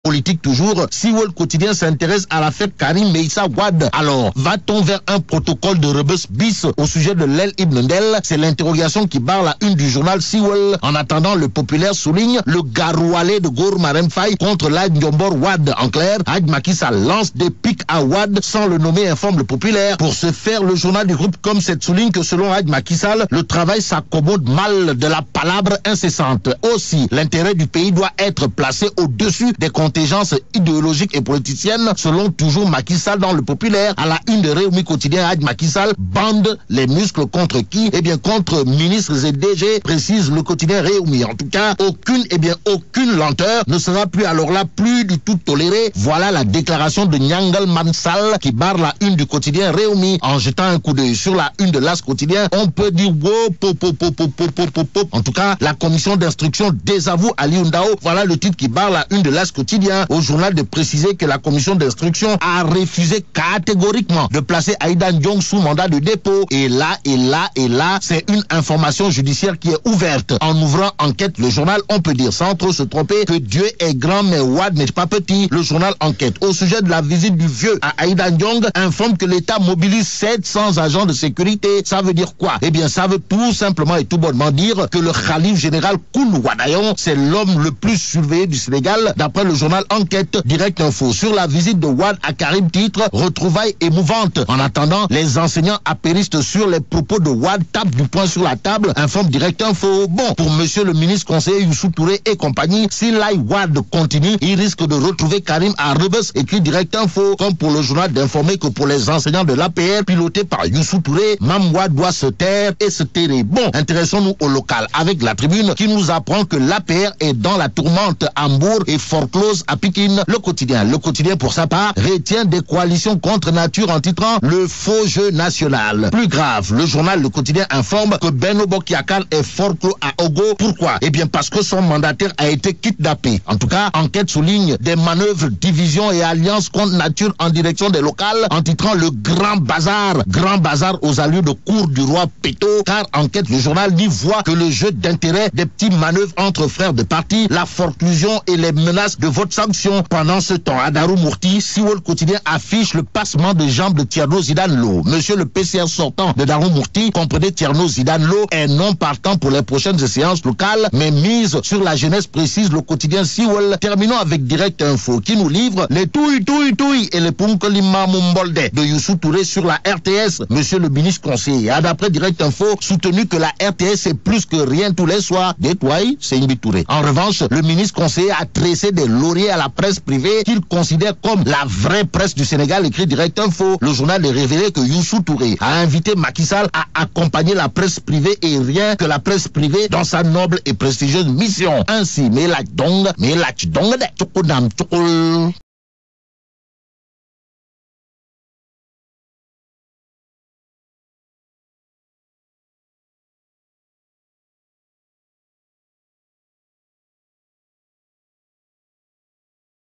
politique toujours, Siwol Quotidien s'intéresse à l'affaire Karim Meïssa Wade. Alors, va-t-on vers un protocole de rebus bis au sujet de l'El Ibn Ndel? C'est l'interrogation qui barre la une du journal Siwol. En attendant, le populaire souligne le garoualé de Gour Marem Faye contre l'Ad Ndiombor Wade. En clair, Hadj Macky Sall lance des pics à Wade sans le nommer, informe le populaire. Pour ce faire, le journal du groupe Comme cette souligne que selon Hadj Macky Sall, le travail s'accommode mal de la palabre incessante. Aussi, l'intérêt du pays doit être placé au-dessus des contingences idéologiques et politiciennes, selon toujours Macky Sall dans le populaire. À la une de Réumi Quotidien, Hadj Macky Sall bande les muscles contre qui? Eh bien, contre ministres et DG, précise le quotidien Réumi. En tout cas, aucune lenteur ne sera plus alors là, plus du tout tolérée. Voilà la déclaration de Nyangal Mansal qui barre la une du quotidien Réumi. En jetant un coup d'œil sur la une de l'As Quotidien, on peut dire en tout cas, la commission d'instruction désavoue Ali Ndao. Voilà le titre qui barre la une de l'As Quotidien. Au journal de préciser que la commission d'instruction a refusé catégoriquement de placer Aïda Ndiong sous mandat de dépôt. Et là, c'est une information judiciaire qui est ouverte. En ouvrant enquête, le journal, on peut dire sans trop se tromper que Dieu est grand mais Wade n'est pas petit. Le journal Enquête, au sujet de la visite du vieux à Aïda Ndiong, informe que l'État mobilise 700 agents de sécurité. Ça veut dire quoi? Eh bien, ça veut tout simplement et tout bonnement dire que le Khalif général Koul Wadayon, c'est l'homme le plus surveillé du Sénégal, d'après le journal Enquête. Direct Info sur la visite de Wade à Karim, titre retrouvailles émouvantes. En attendant, les enseignants apéristes sur les propos de Wade tapent du poing sur la table, informe Direct Info. Bon, pour monsieur le ministre conseiller Youssou Touré et compagnie, si Lai Wade continue, il risque de retrouver Karim à Rebus, écrit Direct Info. Comme pour le journal d'informer que pour les enseignants de l'APR pilotés par Youssou Touré, Mam Wade doit se taire et se terrer. Bon, intéressons-nous au local avec la Tribune qui nous apprend que l'APR est dans la tourmente à Hambourg et foreclose à Pikine. Le quotidien pour sa part retient des coalitions contre nature en titrant le faux jeu national. Plus grave, le journal Le Quotidien informe que Benno Bokk Yakaar est forclos à Ogo. Pourquoi? Eh bien parce que son mandataire a été kidnappé. En tout cas, Enquête souligne des manœuvres, divisions et alliances contre nature en direction des locales en titrant le grand bazar aux allures de cour du roi Péto. Car Enquête, le journal n'y voit que le jeu d'intérêt des petits manœuvres entre frères de parti, la forclusion et les menaces de vote sanction. Pendant ce temps, à Darou Mourti, Siwol Quotidien affiche le passement de jambes de Thierno Zidane Lo. Monsieur le PCR sortant de Darou Mourti, comprenez Thierno Zidane Lo, est non partant pour les prochaines séances locales, mais mise sur la jeunesse, précise le quotidien Siwol. Terminons avec Direct Info qui nous livre les touilles et les punkolima mumbolde de Youssou Touré sur la RTS. Monsieur le ministre conseiller a d'après Direct Info soutenu que la RTS est plus que rien tous les soirs. Détoile, c'est Imi Touré. En revanche, le ministre conseiller a tressé des lauriers à la presse privée qu'il considère comme la vraie presse du Sénégal, écrit Direct Info. Le journal est révélé que Youssou Touré a invité Macky Sall à accompagner la presse privée et rien que la presse privée dans sa noble et prestigieuse mission. Ainsi, mais la dong de